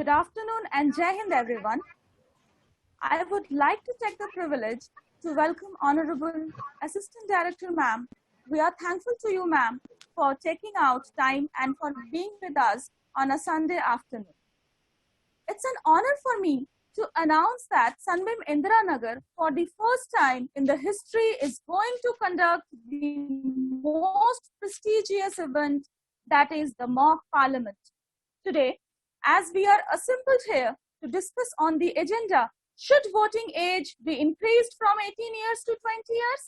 Good afternoon and Jai Hind everyone. I would like to take the privilege to welcome Honorable Assistant Director Ma'am. We are thankful to you ma'am for taking out time and for being with us on a Sunday afternoon. It's an honor for me to announce that Sunbeam Indiranagar for the first time in the history is going to conduct the most prestigious event, that is the mock parliament. Today, as we are assembled here to discuss on the agenda, should voting age be increased from 18 years to 20 years?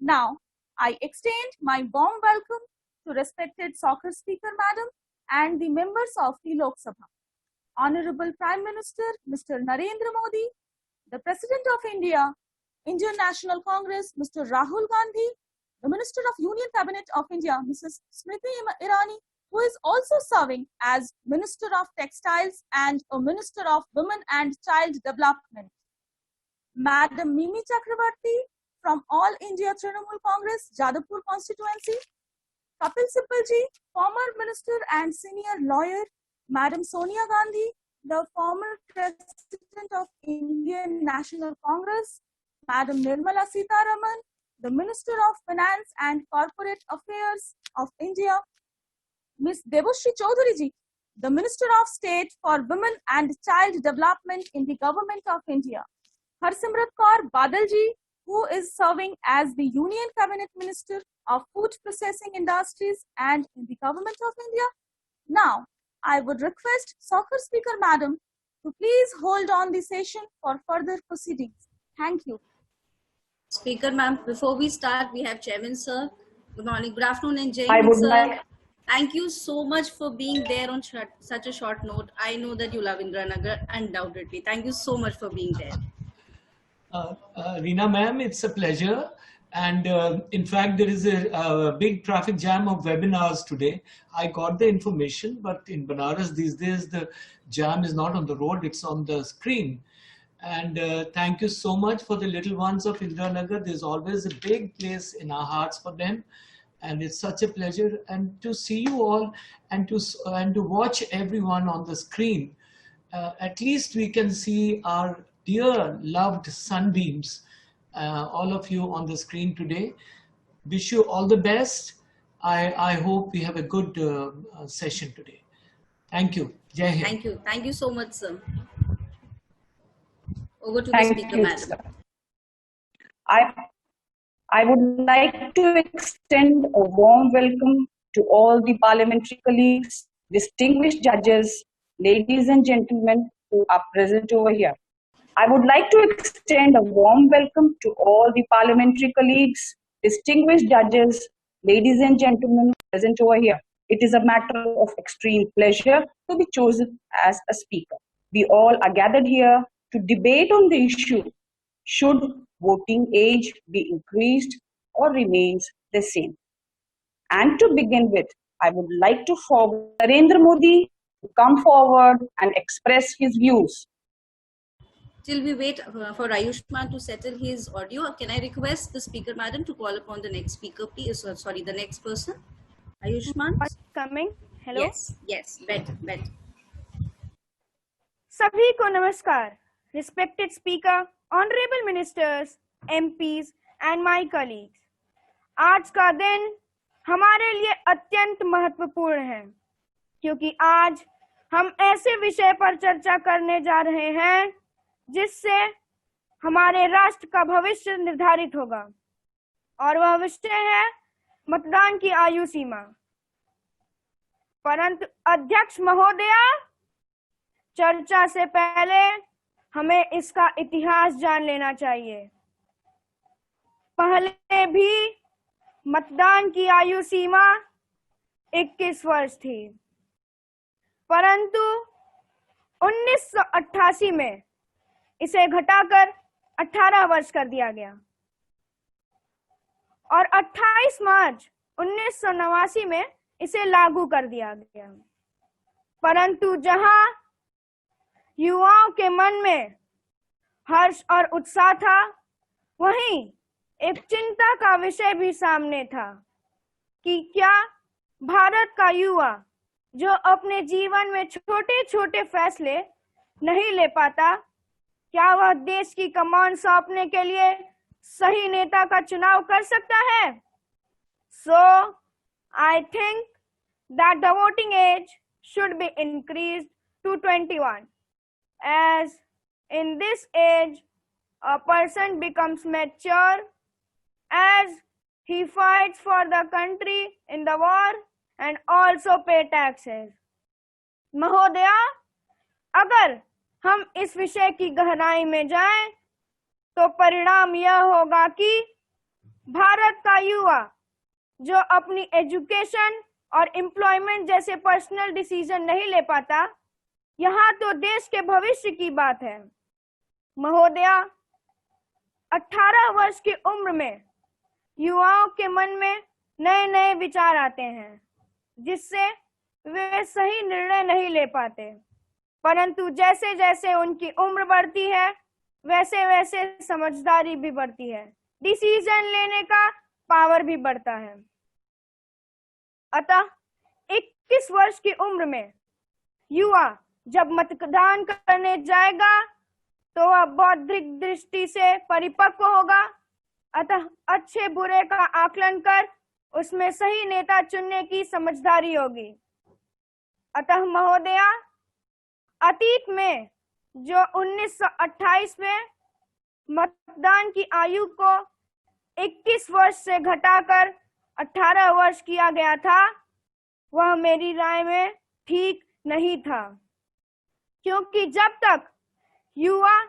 Now, I extend my warm welcome to respected Soccer Speaker Madam and the members of the Lok Sabha. Honorable Prime Minister Mr. Narendra Modi, the President of India, Indian National Congress Mr. Rahul Gandhi, the Minister of Union Cabinet of India Mrs. Smriti Irani, who is also serving as Minister of Textiles and a Minister of Women and Child Development. Madam Mimi Chakrabarti from All India Trinamool Congress, Jadavpur constituency. Kapil Sibal ji, former Minister and senior lawyer. Madam Sonia Gandhi, the former President of Indian National Congress. Madam Nirmala Sitharaman, the Minister of Finance and Corporate Affairs of India. Ms. Debashri Chaudhary ji, the Minister of State for Women and Child Development in the Government of India. Harsimrat Kaur Badal ji, who is serving as the Union Cabinet Minister of Food Processing Industries and in the Government of India. Now, I would request Soccer Speaker Madam to please hold on the session for further proceedings. Thank you. Speaker ma'am, before we start, we have Chairman sir. Good morning, good afternoon and Jai Hind sir. Thank you so much for being there on such a short note. I know that you love Indiranagar, undoubtedly. Thank you so much for being there. Reena ma'am, it's a pleasure. And in fact, there is a big traffic jam of webinars today. I got the information, but in Banaras these days, the jam is not on the road, it's on the screen. And thank you so much for the little ones of Indiranagar. There's always a big place in our hearts for them. And it's such a pleasure and to see you all and to watch everyone on the screen. At least we can see our dear loved sunbeams, all of you on the screen today. Wish you all the best. I hope we have a good session today. Thank you. Jai Hind. Thank you so much, sir. Over to the speaker, madam. Sir. I would like to extend a warm welcome to all the parliamentary colleagues, distinguished judges, ladies and gentlemen who are present over here. I would like to extend a warm welcome to all the parliamentary colleagues, distinguished judges, ladies and gentlemen present over here. It is a matter of extreme pleasure to be chosen as a speaker. We all are gathered here to debate on the issue, should voting age be increased or remains the same. And to begin with, I would like to forward Narendra Modi to come forward and express his views. Till we wait for Ayushman to settle his audio, can I request the speaker madam to call upon the next speaker, please? Sorry, the next person. Ayushman? Coming. Hello. Yes, better. सभी को नमस्कार. Respected speaker, honorable ministers, MPs and my colleagues. आज का दिन हमारे लिए अत्यंत महत्वपूर्ण है क्योंकि आज हम ऐसे विषय पर चर्चा करने जा रहे हैं जिससे हमारे राष्ट्र का भविष्य निर्धारित होगा और वह विषय है मतदान की आयु सीमा. परंतु अध्यक्ष महोदया, चर्चा से पहले हमें इसका इतिहास जान लेना चाहिए. पहले भी मतदान की आयु सीमा 21 वर्ष थी, परंतु 1988 में इसे घटाकर 18 वर्ष कर दिया गया और 28 मार्च 1989 में इसे लागू कर दिया गया. परंतु जहां युवाओं के मन में हर्ष और उत्साह था, वहीं एक चिंता का विषय भी सामने था कि क्या भारत का युवा जो अपने जीवन में छोटे छोटे फैसले नहीं ले पाता, क्या वह देश की कमान सौंपने के लिए सही नेता का चुनाव कर सकता है? So, I think that the voting age should be increased to 21, as in this age a person becomes mature as he fights for the country in the war and also pay taxes. महोदया, अगर हम इस विषय की गहराई में जाएं, तो परिणाम यह होगा कि भारत का युवा जो अपनी एजुकेशन और एम्प्लॉयमेंट जैसे पर्सनल डिसीजन नहीं ले पाता, यहाँ तो देश के भविष्य की बात है। महोदया, 18 वर्ष की उम्र में युवाओं के मन में नए नए विचार आते हैं, जिससे वे सही निर्णय नहीं ले पाते, परंतु जैसे जैसे उनकी उम्र बढ़ती है वैसे वैसे समझदारी भी बढ़ती है, डिसीजन लेने का पावर भी बढ़ता है। अतः 21 वर्ष की उम्र में युवा जब मतदान करने जाएगा तो वह बौद्धिक दृष्टि से परिपक्व होगा, अतः अच्छे बुरे का आकलन कर उसमें सही नेता चुनने की समझदारी होगी। अतः महोदया, अतीत में जो 1928 में मतदान की आयु को 21 वर्ष से घटाकर 18 वर्ष किया गया था, वह मेरी राय में ठीक नहीं था, क्योंकि जब तक युवा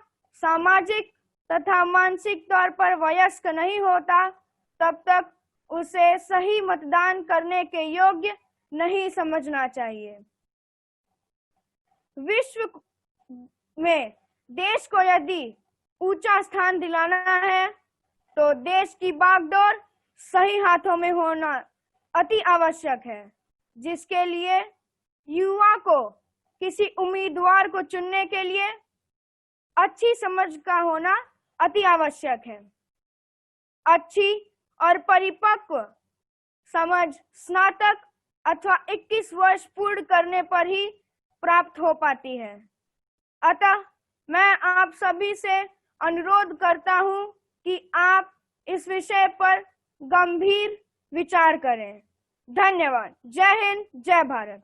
सामाजिक तथा मानसिक तौर पर वयस्क नहीं होता, तब तक उसे सही मतदान करने के योग्य नहीं समझना चाहिए। विश्व में देश को यदि ऊंचा स्थान दिलाना है तो देश की बागडोर सही हाथों में होना अति आवश्यक है, जिसके लिए युवा को किसी उम्मीदवार को चुनने के लिए अच्छी समझ का होना अति आवश्यक है। अच्छी और परिपक्व समझ स्नातक अथवा 21 वर्ष पूर्ण करने पर ही प्राप्त हो पाती है। अतः मैं आप सभी से अनुरोध करता हूं कि आप इस विषय पर गंभीर विचार करें। धन्यवाद। जय हिंद, जय Bharat.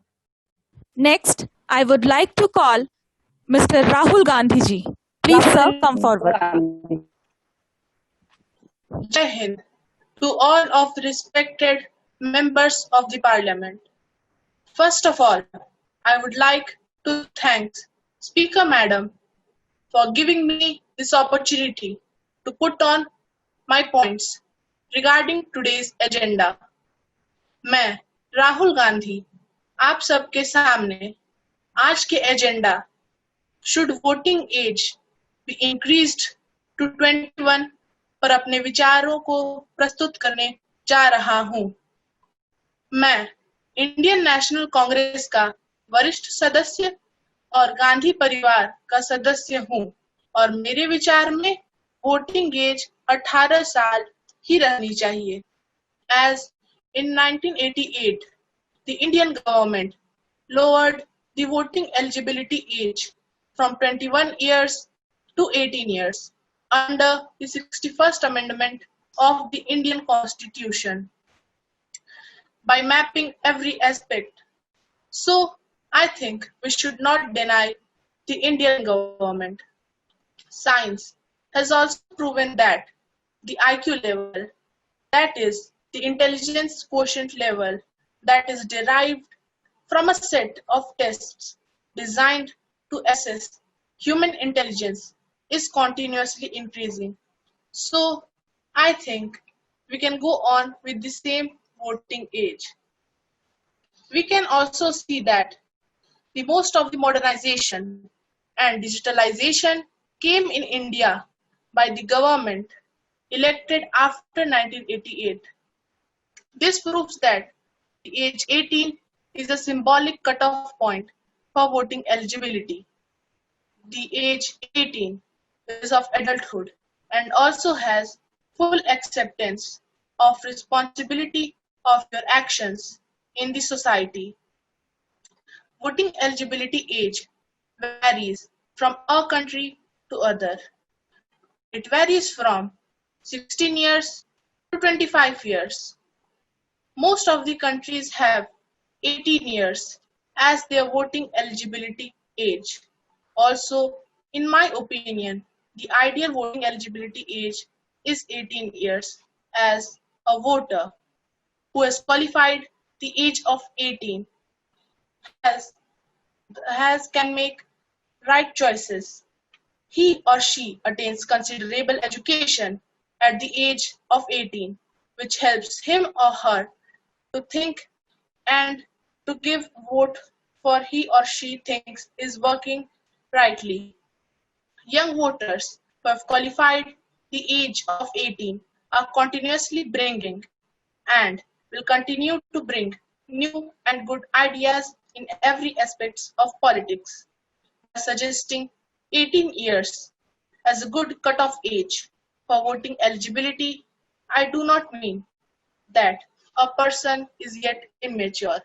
Next, I would like to call Mr. Rahul Gandhi ji. Please, sir, come forward. Jai Hind to all of the respected members of the Parliament. First of all, I would like to thank Speaker Madam for giving me this opportunity to put on my points regarding today's agenda. मैं राहुल गांधी आप सबके सामने आज के agenda should voting age be increased to 21 पर अपने विचारों को प्रस्तुत करने जा रहा हूं। मैं इंडियन नेशनल कांग्रेस का वरिष्ठ सदस्य और गांधी परिवार का सदस्य हूं और मेरे विचार में वोटिंग एज 18 साल ही रहनी चाहिए। As in 1988, the Indian government lowered the voting eligibility age from 21 years to 18 years under the 61st Amendment of the Indian Constitution by mapping every aspect. So, I think we should not deny the Indian government. Science has also proven that the IQ level, that is, the intelligence quotient level, that is derived from a set of tests designed to assess human intelligence, is continuously increasing. So, I think we can go on with the same voting age. We can also see that the most of the modernization and digitalization came in India by the government elected after 1988. This proves that the age 18 is a symbolic cutoff point for voting eligibility. The age 18 is of adulthood and also has full acceptance of responsibility of your actions in the society. voting eligibility age varies from a country to other. It varies from 16 years to 25 years. Most of the countries have 18 years as their voting eligibility age. Also, in my opinion, the ideal voting eligibility age is 18 years, as a voter who has qualified the age of 18 can make right choices. He or she attains considerable education at the age of 18, which helps him or her to think and to give vote for he or she thinks is working rightly. Young voters who have qualified the age of 18 are continuously bringing and will continue to bring new and good ideas in every aspect of politics. By suggesting 18 years as a good cutoff age for voting eligibility, I do not mean that a person is yet immature.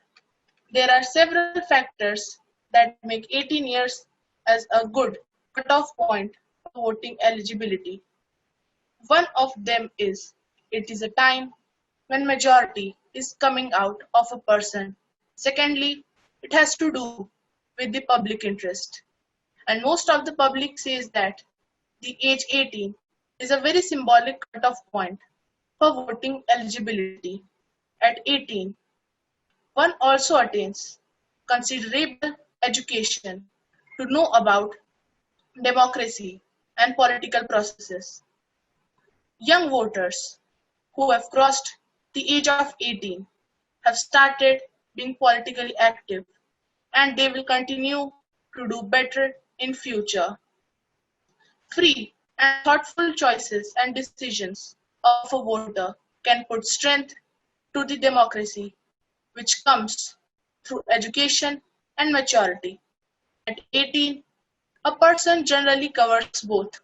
There are several factors that make 18 years as a good cutoff point for voting eligibility. One of them is it is a time when majority is coming out of a person. Secondly, it has to do with the public interest. And most of the public says that the age 18 is a very symbolic cutoff point for voting eligibility. At 18, one also attains considerable education to know about democracy and political processes. Young voters who have crossed the age of 18 have started being politically active, and they will continue to do better in future. Free and thoughtful choices and decisions of a voter can put strength to the democracy, which comes through education and maturity. At 18, a person generally covers both.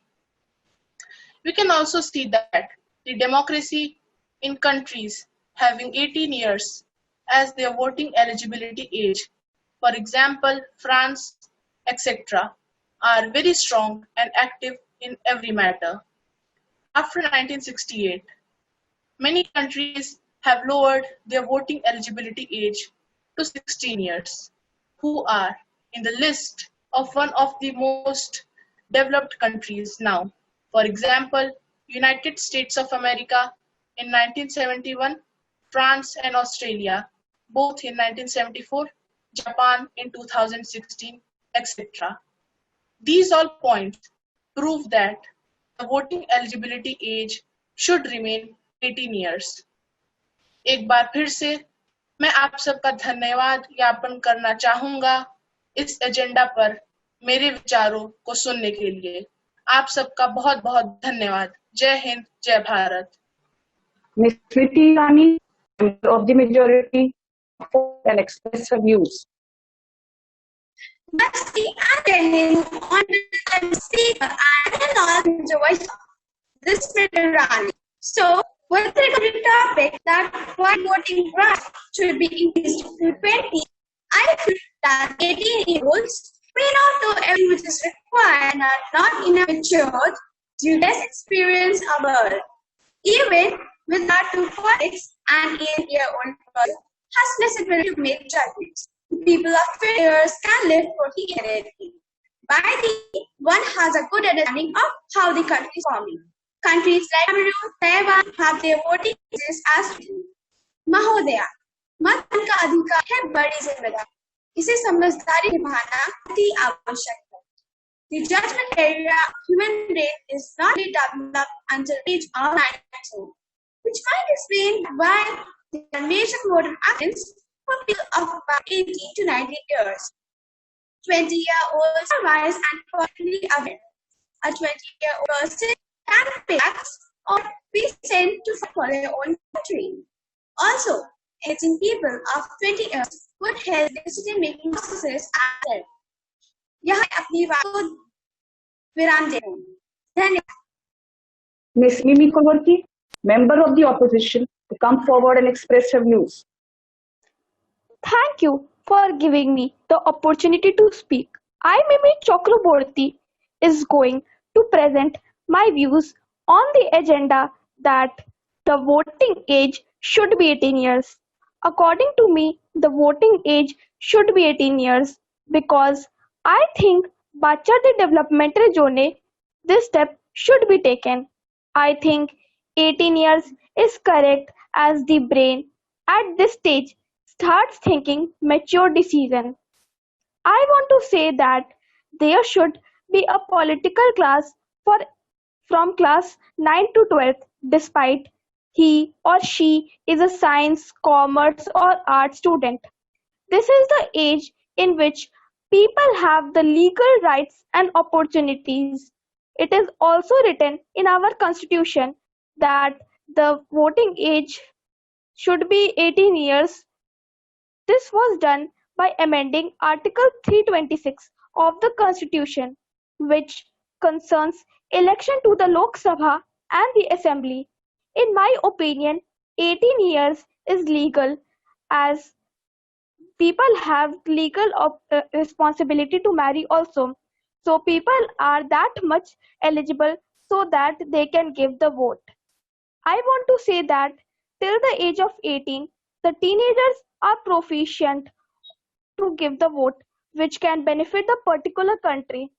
We can also see that the democracy in countries having 18 years as their voting eligibility age, for example, France, etc., are very strong and active in every matter. After 1968, many countries have lowered their voting eligibility age to 16 years, who are in the list of one of the most developed countries now. For example, United States of America in 1971, France and Australia both in 1974, Japan in 2016, etc. These all points prove that the voting eligibility age should remain 18 years. एक बार फिर से मैं आप सबका धन्यवाद ज्ञापन करना चाहूंगा इस एजेंडा पर मेरे विचारों को सुनने के लिए। आप सबका बहुत बहुत धन्यवाद। जय हिंद, जय Bharat. Ms. Smriti Irani, member of the majority, and express her views. Namaste and Jai Hind, Honorable Speaker, I will now the voice of this Smriti Irani. So, with regard to the topic that why voting rights should be increased to 20, I feel that 18-year-olds may not know everything which is required and are not enough matured due to less experience about it. Even with regard to politics, an 18-year-old person has less ability to make judgments. People of 20 years can live for humanity. By the one has a good understanding of how the country is forming. Countries like Cameroon, Taiwan have their voting ages as written. महोदया, मतदान का अधिकार है बड़ी जिम्मेदारी. इसे समझदारी निभाना अति आवश्यक है. The judgment area of human brain is not developed until age of 19, which might explain why the major voter actions for people of about 18 to 19 years. 20-year-olds are wise and politically aware. A 20-year-old person can pay tax or be sent to fight for their own country. Also, 18 people of 20 years could help the decision-making processes as well. यहाँ अपनी बात को विराम दे रहे हैं. धन्यवाद. Ms. Mimi Kavarki, member of the opposition, to come forward and express her views. Thank you, for giving me the opportunity to speak. I, Mimi Chakraborty, is going to present my views on the agenda that the voting age should be 18 years. According to me, the voting age should be 18 years because I think bacha the developmental zone this step should be taken. I think 18 years is correct as the brain at this stage starts thinking mature decision. I want to say that there should be a political class for from class 9 to 12 despite he or she is a science, commerce or art student. This is the age in which people have the legal rights and opportunities. It is also written in our constitution that the voting age should be 18 years. This was done by amending Article 326 of the Constitution, which concerns election to the Lok Sabha and the Assembly. In my opinion, 18 years is legal as people have legal responsibility to marry also. So people are that much eligible so that they can give the vote. I want to say that till the age of 18, the teenagers are proficient to give the vote, which can benefit the particular country.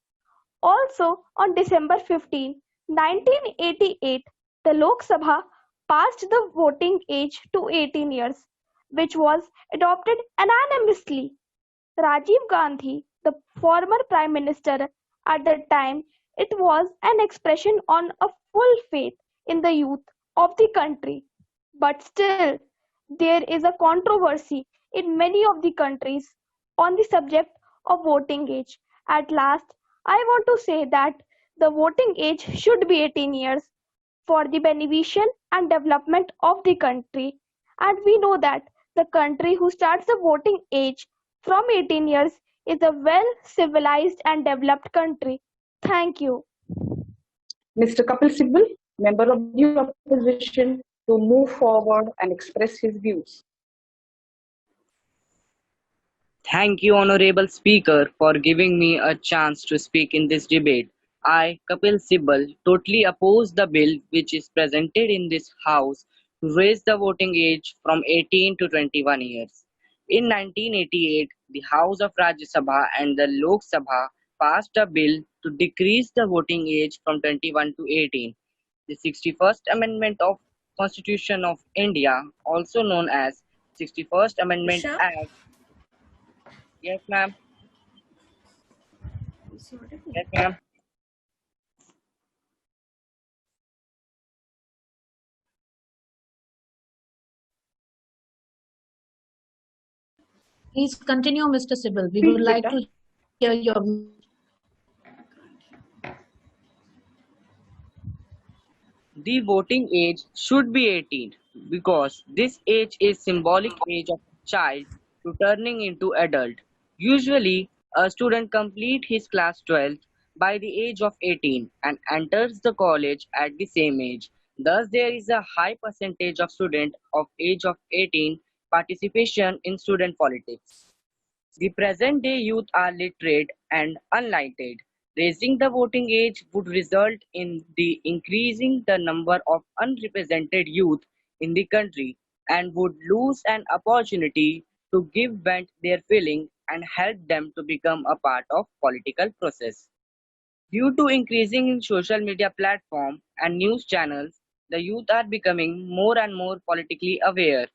Also, on December 15, 1988, the Lok Sabha passed the voting age to 18 years, which was adopted unanimously. Rajiv Gandhi, the former Prime Minister at the time, it was an expression on a full faith in the youth of the country. But still, there is a controversy in many of the countries on the subject of voting age. At last, I want to say that the voting age should be 18 years for the beneficial and development of the country. And we know that the country who starts the voting age from 18 years is a well civilized and developed country. Thank you. Mr. Kapil Sibal, member of the opposition, to move forward and express his views. Thank you, Honorable Speaker, for giving me a chance to speak in this debate. I, Kapil Sibal, totally oppose the bill which is presented in this House to raise the voting age from 18 to 21 years. In 1988, the House of Rajya Sabha and the Lok Sabha passed a bill to decrease the voting age from 21 to 18. The 61st Amendment of Constitution of India, also known as 61st Amendment Usha? Act. Yes, ma'am. Yes, ma'am. Please continue, Mr. Sibal. We Speak, would like Beta. to hear your. The voting age should be 18 because this age is symbolic age of a child to turning into adult. Usually, a student complete his class 12 by the age of 18 and enters the college at the same age. Thus, there is a high percentage of students of age of 18 participation in student politics. The present day youth are literate and unlighted. Raising the voting age would result in the increasing the number of unrepresented youth in the country and would lose an opportunity to give vent their feeling and help them to become a part of political process. Due to increasing in social media platform and news channels, the youth are becoming more and more politically aware,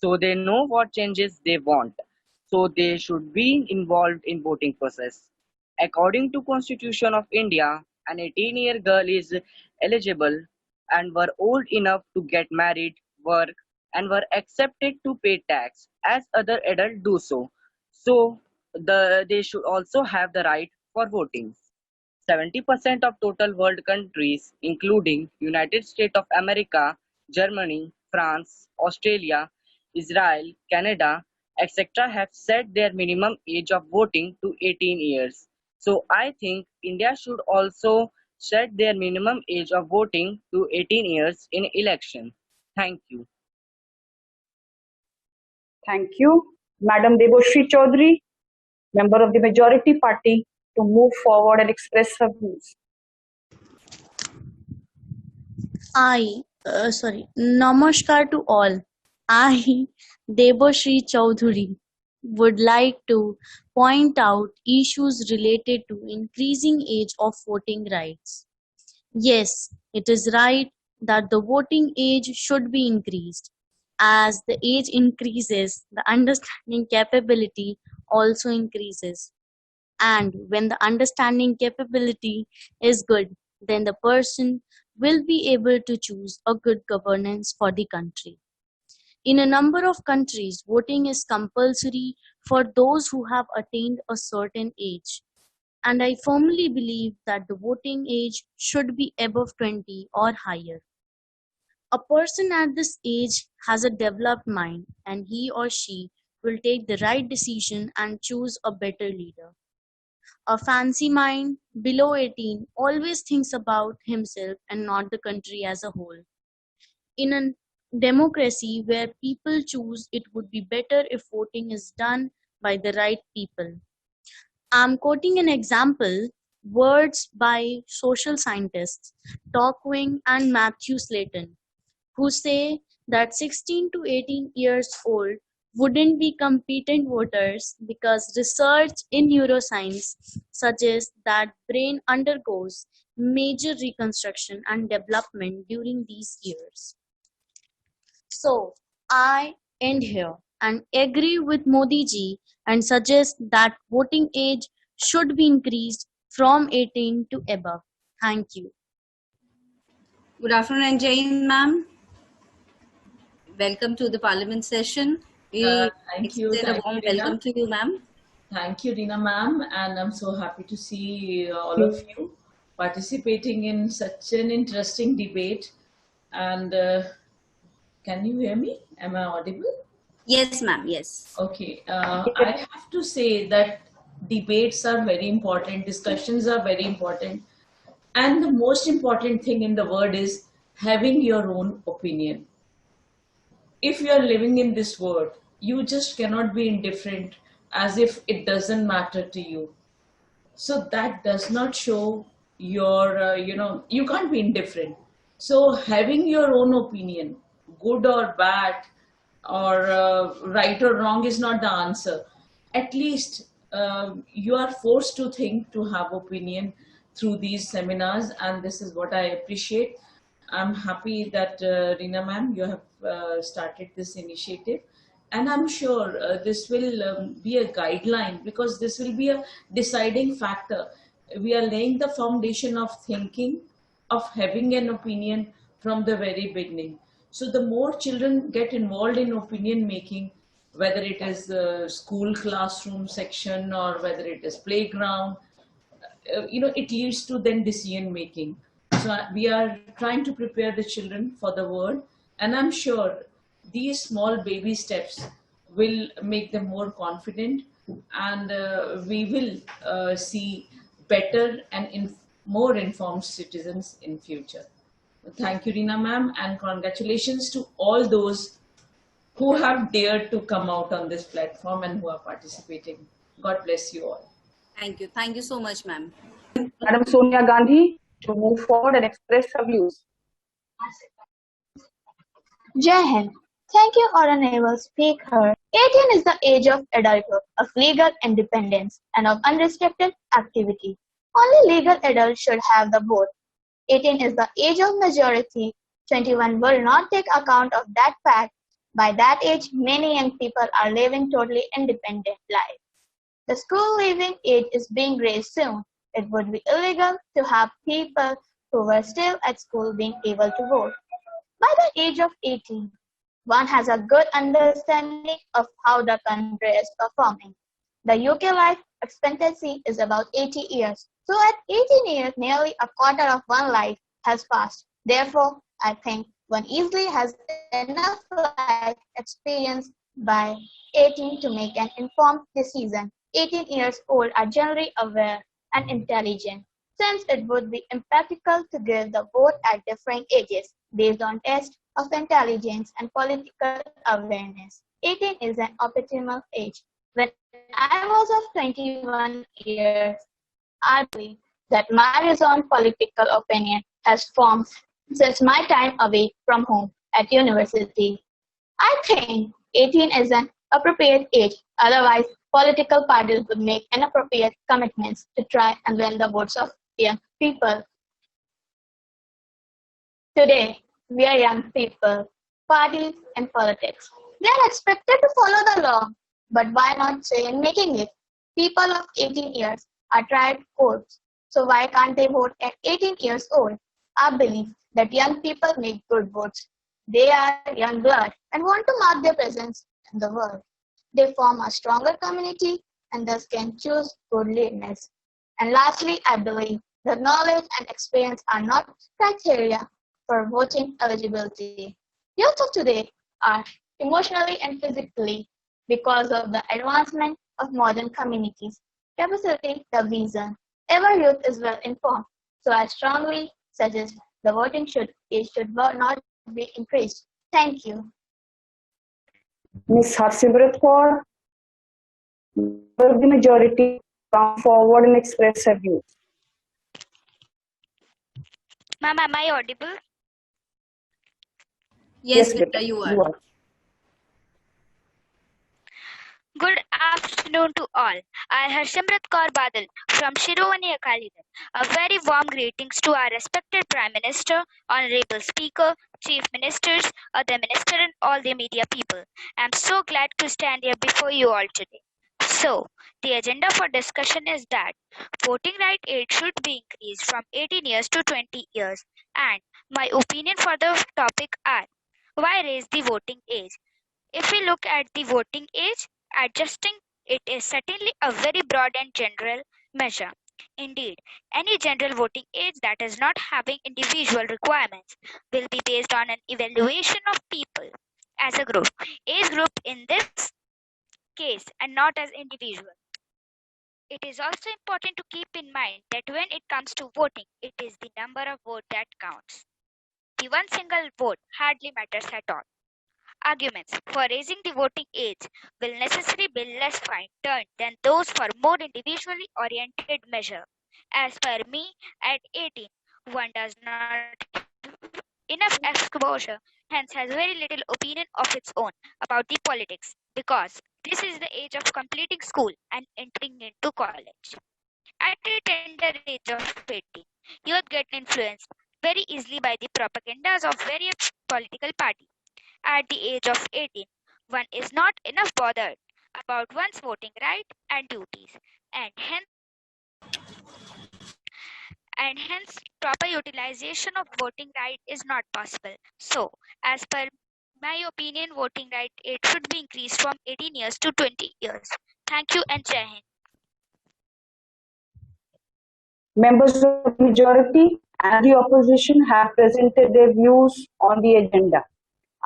so they know what changes they want, so they should be involved in voting process. According to Constitution of India, an 18-year girl is eligible and were old enough to get married, work, and were accepted to pay tax as other adults do so. So they should also have the right for voting. 70% of total world countries, including United States of America, Germany, France, Australia, Israel, Canada, etc., have set their minimum age of voting to 18 years. So I think India should also set their minimum age of voting to 18 years in election. Thank you. Thank you. Madam Debashri Chaudhary, member of the majority party, to move forward and express her views. Namaskar to all. I, Debashri Chaudhary, would like to point out issues related to increasing age of voting rights. Yes, it is right that the voting age should be increased. As the age increases, the understanding capability also increases. And when the understanding capability is good, then the person will be able to choose a good governance for the country. In a number of countries, voting is compulsory for those who have attained a certain age. And I firmly believe that the voting age should be above 20 or higher. A person at this age has a developed mind, and he or she will take the right decision and choose a better leader. A fancy mind below 18 always thinks about himself and not the country as a whole. In a democracy where people choose, it would be better if voting is done by the right people. I'm quoting an example, words by social scientists Torquing and Matthew Slayton, who say that 16 to 18 years old wouldn't be competent voters because research in neuroscience suggests that brain undergoes major reconstruction and development during these years. So I end here and agree with Modi ji and suggest that voting age should be increased from 18 to above. Thank you. Good afternoon, Jain ma'am. Welcome to the Parliament session. We Thank you. extend a Thank warm you, Rina. welcome to you, ma'am. Thank you, Rina ma'am, and I'm so happy to see all of you participating in such an interesting debate. And can you hear me? Am I audible? Yes, ma'am. Yes. Okay. I have to say that debates are very important, discussions are very important, and the most important thing in the world is having your own opinion. If you are living in this world, you just cannot be indifferent as if it doesn't matter to you. So that does not show your, you can't be indifferent. So having your own opinion, good or bad, or right or wrong is not the answer. At least you are forced to think, to have opinion through these seminars, and this is what I appreciate. I'm happy that Rina ma'am, you have started this initiative, and I'm sure this will be a guideline, because this will be a deciding factor. We are laying the foundation of thinking, of having an opinion from the very beginning. So the more children get involved in opinion making, whether it is the school classroom section or whether it is playground, it leads to then decision making. So we are trying to prepare the children for the world, and I'm sure these small baby steps will make them more confident, and we will see better and more informed citizens in future. Thank you, Rina ma'am, and congratulations to all those who have dared to come out on this platform and who are participating. God bless you all. Thank you. Thank you so much, ma'am. Madam Sonia Gandhi, to move forward and express her views. Jai Hind. Thank you, Honorable Speaker. 18 is the age of adulthood, of legal independence, and of unrestricted activity. Only legal adults should have the vote. 18 is the age of majority. 21 will not take account of that fact. By that age, many young people are living totally independent lives. The school leaving age is being raised soon. It would be illegal to have people who were still at school being able to vote. By the age of 18, one has a good understanding of how the country is performing. The UK life expectancy is about 80 years. So at 18 years, nearly a quarter of one life has passed. Therefore, I think one easily has enough life experience by 18 to make an informed decision. 18 years old are generally aware and intelligent, since it would be impractical to give the vote at different ages based on tests of intelligence and political awareness. 18 is an optimal age. When I was of 21 years, I believe that my reasoned political opinion has formed since my time away from home at university. I think 18 is an appropriate age, otherwise political parties would make inappropriate commitments to try and win the votes of young people. Today, we are young people, parties and politics. They are expected to follow the law, but why not say in making it? People of 18 years are tried courts, so why can't they vote at 18 years old? I believe that young people make good votes. They are young blood and want to mark their presence in the world. They form a stronger community and thus can choose good leaders. And lastly, I believe that knowledge and experience are not criteria for voting eligibility. Youth of today are emotionally and physically because of the advancement of modern communities, capacity, the vision. Every youth is well informed, so I strongly suggest the voting age should not be increased. Thank you. Ms. Harsimrat Kaur, member of the majority, come forward and express her views. Ma'am, am I audible? Yes, beta, beta, you are. Good afternoon to all. I, Harsimrat Kaur Badal from Shiromani Akali Dal. A very warm greetings to our respected Prime Minister, Honorable Speaker, Chief Ministers, other minister and all the media people. I'm so glad to stand here before you all today. So, the agenda for discussion is that voting right age should be increased from 18 years to 20 years, and my opinion for the topic are: why raise the voting age? If we look at the voting age, adjusting it is certainly a very broad and general measure. Indeed, any general voting age that is not having individual requirements will be based on an evaluation of people as a group, age group in this case, and not as individual. It is also important to keep in mind that when it comes to voting, it is the number of votes that counts. The one single vote hardly matters at all. Arguments for raising the voting age will necessarily be less fine-tuned than those for more individually oriented measure. As per me, at 18, one does not have enough exposure, hence has very little opinion of its own about the politics, because this is the age of completing school and entering into college. At the tender age of 18, youth get influenced very easily by the propagandas of various political parties. At the age of 18, one is not enough bothered about one's voting right and duties, and hence proper utilization of voting right is not possible. So, as per my opinion, voting right age should be increased from 18 years to 20 years. Thank you and Jai Hind. Members of the majority and the opposition have presented their views on the agenda.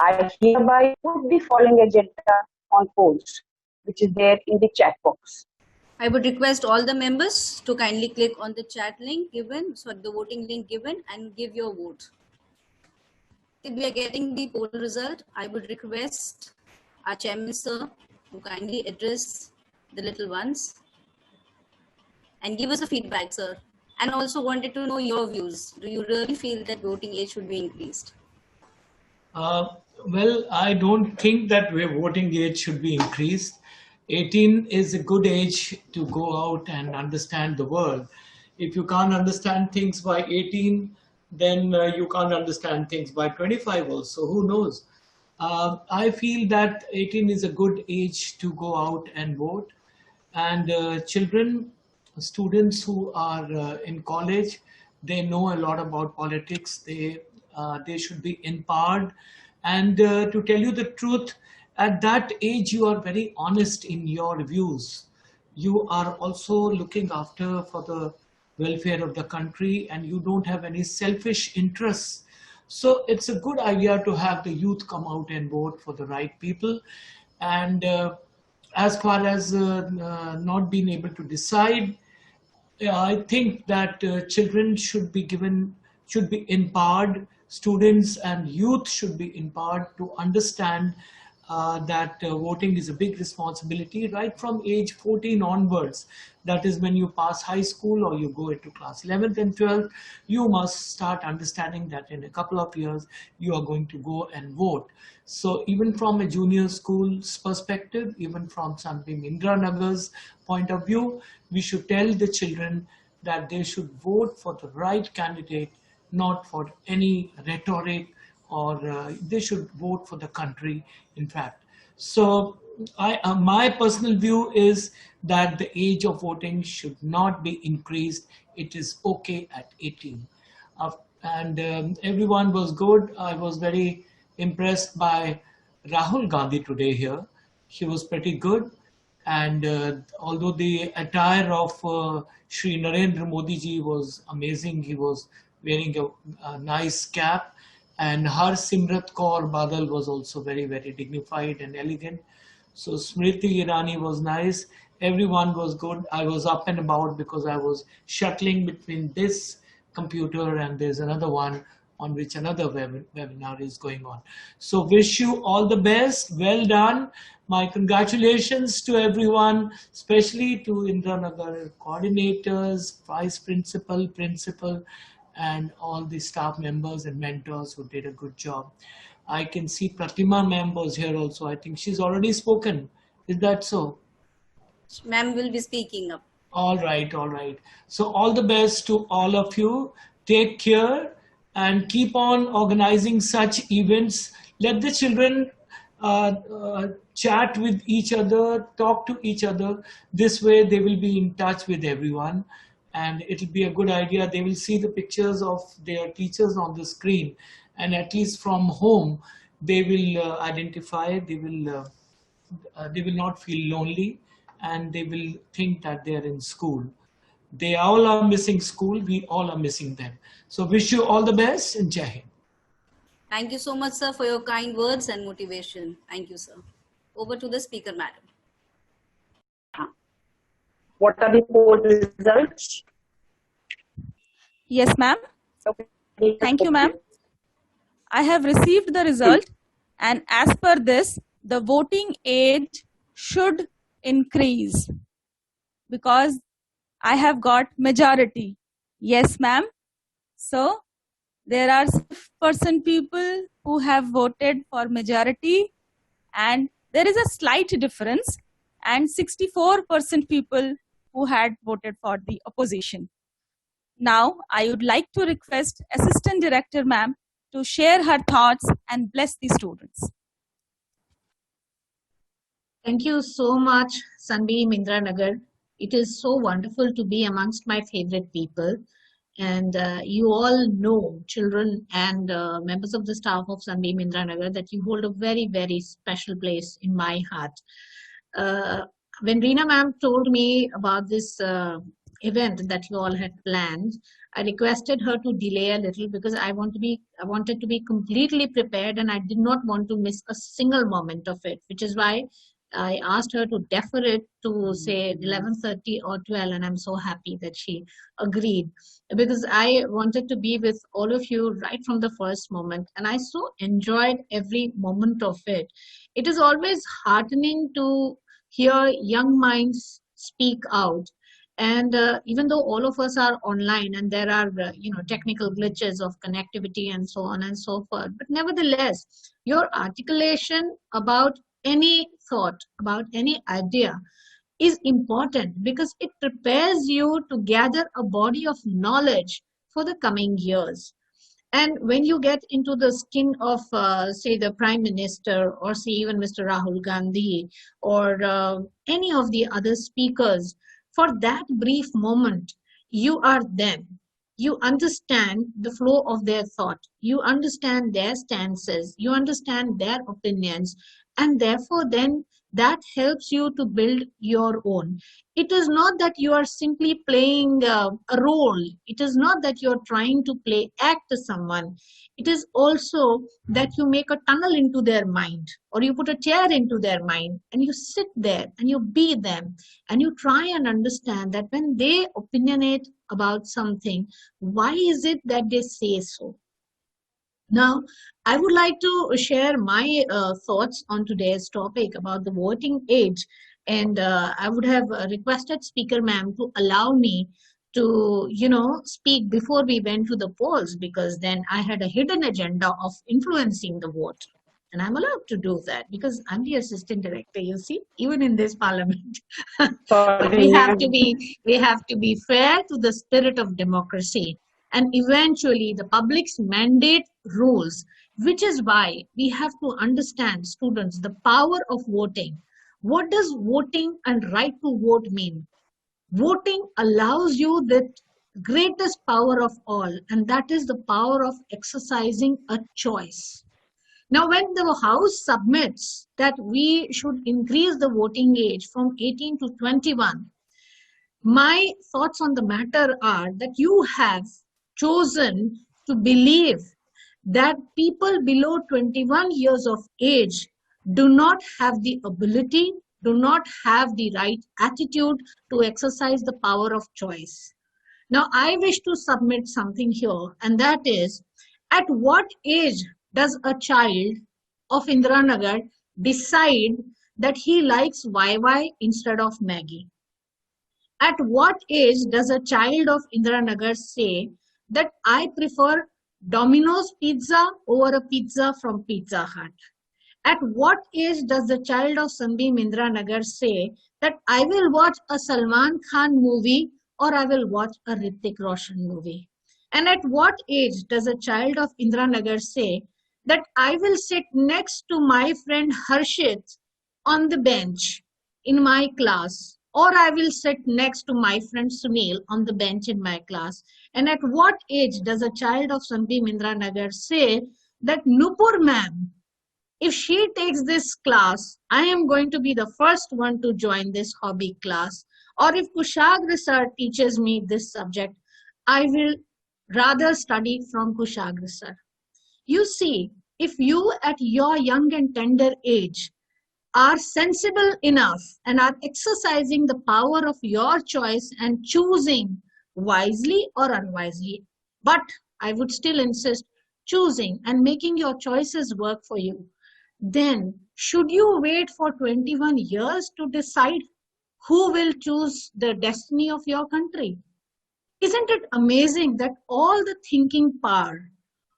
I hereby put the following agenda on polls, which is there in the chat box. I would request all the members to kindly click on the chat link given, the voting link given, and give your vote. If we are getting the poll result, I would request our chairman, sir, to kindly address the little ones and give us a feedback, sir. And also wanted to know your views. Do you really feel that voting age should be increased? Well, I don't think that voting age should be increased. 18 is a good age to go out and understand the world. If you can't understand things by 18, then you can't understand things by 25 also. Who knows? I feel that 18 is a good age to go out and vote. And children, students who are in college, they know a lot about politics. They should be empowered. And to tell you the truth, at that age, you are very honest in your views. You are also looking after for the welfare of the country, and you don't have any selfish interests. So it's a good idea to have the youth come out and vote for the right people. And as far as not being able to decide, I think that children should be empowered. Students and youth should be empowered to understand that voting is a big responsibility right from age 14 onwards. That is when you pass high school or you go into class 11th and 12th, you must start understanding that in a couple of years you are going to go and vote. So even from a junior school's perspective, even from Sunbeam Indiranagar's point of view, we should tell the children that they should vote for the right candidate, not for any rhetoric, or they should vote for the country, in fact. So my personal view is that the age of voting should not be increased. It is okay at 18. Everyone was good. I was very impressed by Rahul Gandhi today here. He was pretty good. And although the attire of Shri Narendra Modi ji was amazing, he was wearing a nice cap. And Harsimrat Kaur Badal was also very, very dignified and elegant. So Smriti Irani was nice. Everyone was good. I was up and about because I was shuttling between this computer and there's another one on which another webinar is going on. So wish you all the best. Well done. My congratulations to everyone, especially to Indiranagar coordinators, vice principal, principal, and all the staff members and mentors who did a good job. I can see Pratima ma'am was here also. I think she's already spoken. Is that so? Ma'am will be speaking up. All right, all right. So all the best to all of you. Take care and keep on organizing such events. Let the children chat with each other, talk to each other. This way they will be in touch with everyone. And it'll be a good idea. They will see the pictures of their teachers on the screen, and at least from home, they will identify. They will not feel lonely, and they will think that they are in school. They all are missing school. We all are missing them. So wish you all the best and Jai Hind. Thank you so much, sir, for your kind words and motivation. Thank you, sir. Over to the speaker, madam. What are the poll results? Yes, ma'am. Okay. Thank you, ma'am. I have received the result, and as per this, the voting age should increase because I have got majority. Yes, ma'am. So there are 6% people who have voted for majority, and there is a slight difference, and 64% people who had voted for the opposition. Now, I would like to request Assistant Director Ma'am to share her thoughts and bless the students. Thank you so much, Sunbeam Indiranagar. It is so wonderful to be amongst my favorite people. And you all know, children and members of the staff of Sunbeam Indiranagar, that you hold a very, very special place in my heart. When Reena ma'am told me about this event that you all had planned, I requested her to delay a little because I wanted to be completely prepared, and I did not want to miss a single moment of it, which is why I asked her to defer it to say 11:30 or 12, and I'm so happy that she agreed because I wanted to be with all of you right from the first moment, and I so enjoyed every moment of it. It is always heartening to hear young minds speak out, and even though all of us are online and there are technical glitches of connectivity and so on and so forth, but nevertheless your articulation about any thought, about any idea is important because it prepares you to gather a body of knowledge for the coming years. And when you get into the skin of, say, the Prime Minister, or say even Mr. Rahul Gandhi, or any of the other speakers, for that brief moment, you are them. You understand the flow of their thought. You understand their stances. You understand their opinions. And therefore, then that helps you to build your own. It is not that you are simply playing a role. It is not that you are trying to act to someone. It is also that you make a tunnel into their mind, or you put a chair into their mind and you sit there and you be them and you try and understand that when they opinionate about something, why is it that they say so? Now, I would like to share my thoughts on today's topic about the voting age. And I would have requested Speaker Ma'am to allow me to, speak before we went to the polls, because then I had a hidden agenda of influencing the vote. And I'm allowed to do that because I'm the assistant director, you see, even in this parliament. we have to be fair to the spirit of democracy. And eventually the public's mandate rules, which is why we have to understand, students, the power of voting. What does voting and right to vote mean? Voting allows you the greatest power of all, and that is the power of exercising a choice. Now, when the House submits that we should increase the voting age from 18 to 21, my thoughts on the matter are that you have chosen to believe that people below 21 years of age do not have the ability, do not have the right attitude to exercise the power of choice. Now, I wish to submit something here, and that is, at what age does a child of Indiranagar decide that he likes YY instead of Maggie? At what age does a child of Indiranagar say that I prefer Domino's pizza over a pizza from Pizza Hut? At what age does the child of Sunbeam Indiranagar say that I will watch a Salman Khan movie or I will watch a Hrithik Roshan movie? And at what age does a child of Indiranagar say that I will sit next to my friend Harshit on the bench in my class, or I will sit next to my friend Sunil on the bench in my class? And at what age does a child of Sunbeam Indiranagar say that Nupur ma'am, if she takes this class, I am going to be the first one to join this hobby class, or if Kushagra sir teaches me this subject, I will rather study from Kushagra sir. You see, if you at your young and tender age are sensible enough and are exercising the power of your choice and choosing wisely or unwisely, but I would still insist, choosing and making your choices work for you, then should you wait for 21 years to decide who will choose the destiny of your country? Isn't it amazing that all the thinking power,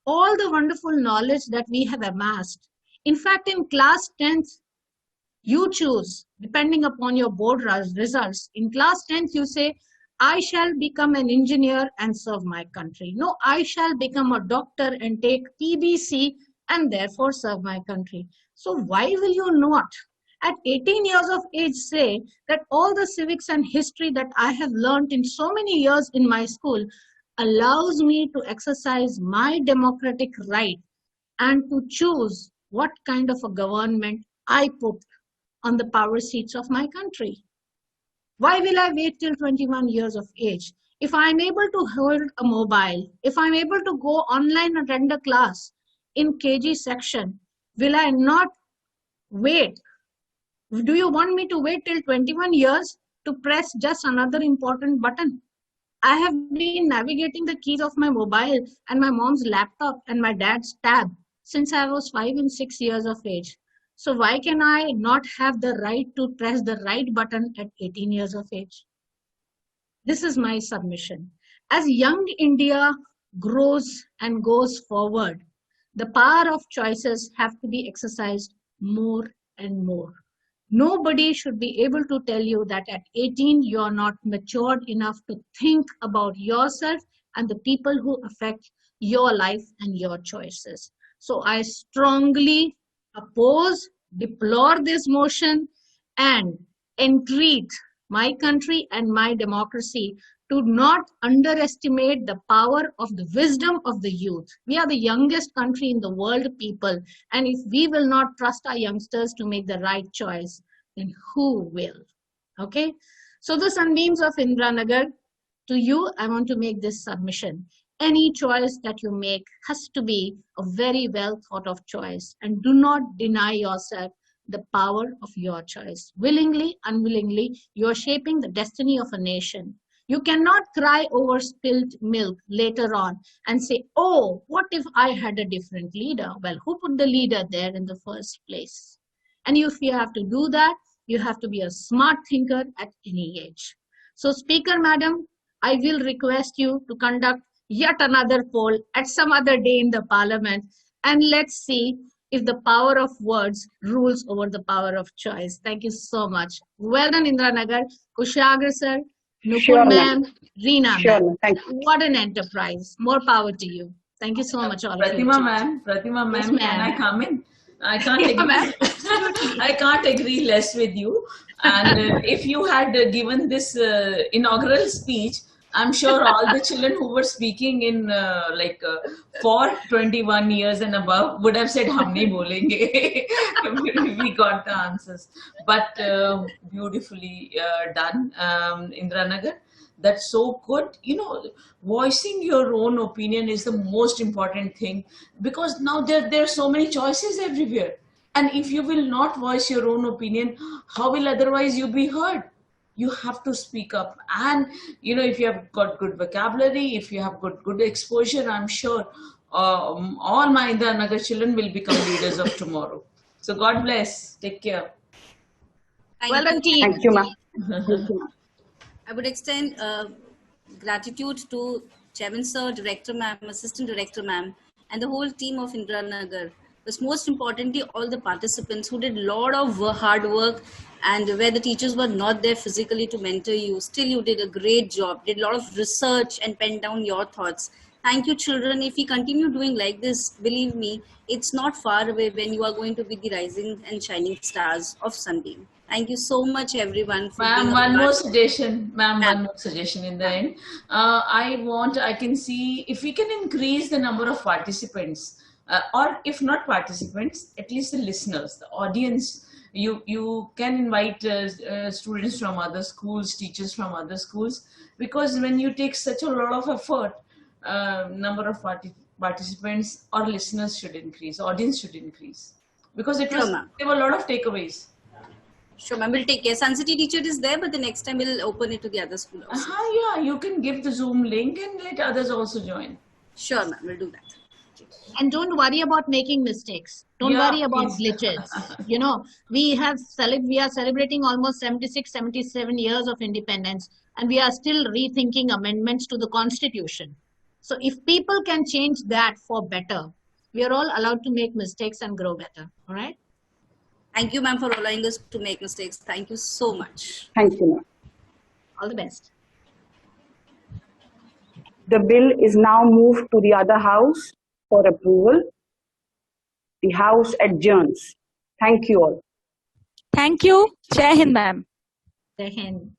all the wonderful knowledge that we have amassed, in fact, in class 10th, you choose, depending upon your board results. In class 10th, you say, I shall become an engineer and serve my country. No, I shall become a doctor and take TBC and therefore serve my country. So why will you not, at 18 years of age, say that all the civics and history that I have learned in so many years in my school allows me to exercise my democratic right and to choose what kind of a government I put on the power seats of my country? Why will I wait till 21 years of age? If I'm able to hold a mobile, if I'm able to go online and attend a class in KG section, will I not wait? Do you want me to wait till 21 years to press just another important button? I have been navigating the keys of my mobile and my mom's laptop and my dad's tab since I was 5 and 6 years of age. So why can I not have the right to press the right button at 18 years of age? This is my submission. As young India grows and goes forward, the power of choices have to be exercised more and more. Nobody should be able to tell you that at 18 you are not matured enough to think about yourself and the people who affect your life and your choices. So I strongly oppose, deplore this motion and entreat my country and my democracy to not underestimate the power of the wisdom of the youth. We are the youngest country in the world, people, and if we will not trust our youngsters to make the right choice, then who will? Okay, so the Sunbeams of Indiranagar, to you, I want to make this submission. Any choice that you make has to be a very well thought of choice, and do not deny yourself the power of your choice. Willingly, unwillingly, you are shaping the destiny of a nation. You cannot cry over spilt milk later on and say, oh, what if I had a different leader? Well, who put the leader there in the first place? And if you have to do that, you have to be a smart thinker at any age. So, Speaker Madam, I will request you to conduct yet another poll at some other day in the Parliament, and let's see if the power of words rules over the power of choice. Thank you so much. Well done, Indiranagar. Kushagra sir, Nupur Sure, ma'am, Reena Sure, ma'am. thank you. What an enterprise. More power to you. Thank you so much, all of you. Pratima ma'am, Yes, can ma'am. I come in? I can't Yeah, agree. ma'am. I can't agree less with you. And if you had given this inaugural speech, I'm sure all the children who were speaking in for 21 years and above would have said, "Hum nahi bolenge." We got the answers. But beautifully done, Indiranagar. That's so good. You know, voicing your own opinion is the most important thing, because now there are so many choices everywhere. And if you will not voice your own opinion, how will otherwise you be heard? You have to speak up. And, you know, if you have got good vocabulary, if you have got good exposure, I'm sure all my Indiranagar children will become leaders of tomorrow. So God bless. Take care. Well done, team. Thank you, ma'am. I would extend gratitude to Chairman Sir, Director Ma'am, Assistant Director Ma'am, and the whole team of Indiranagar. But most importantly, all the participants who did a lot of hard work, and where the teachers were not there physically to mentor you, still you did a great job, did a lot of research and penned down your thoughts. Thank you, children. If we continue doing like this, believe me, it's not far away when you are going to be the rising and shining stars of Sunbeam. Thank you so much, everyone. Ma'am, one more suggestion. Ma'am, one more suggestion in the end. I can see if we can increase the number of participants, or if not participants, at least the listeners, the audience. You can invite students from other schools, teachers from other schools, because when you take such a lot of effort, number of participants or listeners should increase, audience should increase, because there were a lot of takeaways. Sure, ma'am. We'll take care. Sun City teacher is there, but the next time we'll open it to the other school also. Yeah, you can give the Zoom link and let others also join. Sure, ma'am. We'll do that. And don't worry about making mistakes. Don't worry about glitches. You know, we are celebrating almost 76, 77 years of independence, and we are still rethinking amendments to the Constitution. So if people can change that for better, we are all allowed to make mistakes and grow better. All right? Thank you, ma'am, for allowing us to make mistakes. Thank you so much. Thank you, ma'am. All the best. The bill is now moved to the other house for approval. The house adjourns. Thank you all. Thank you. Jai Hind, ma'am. Jai Hind.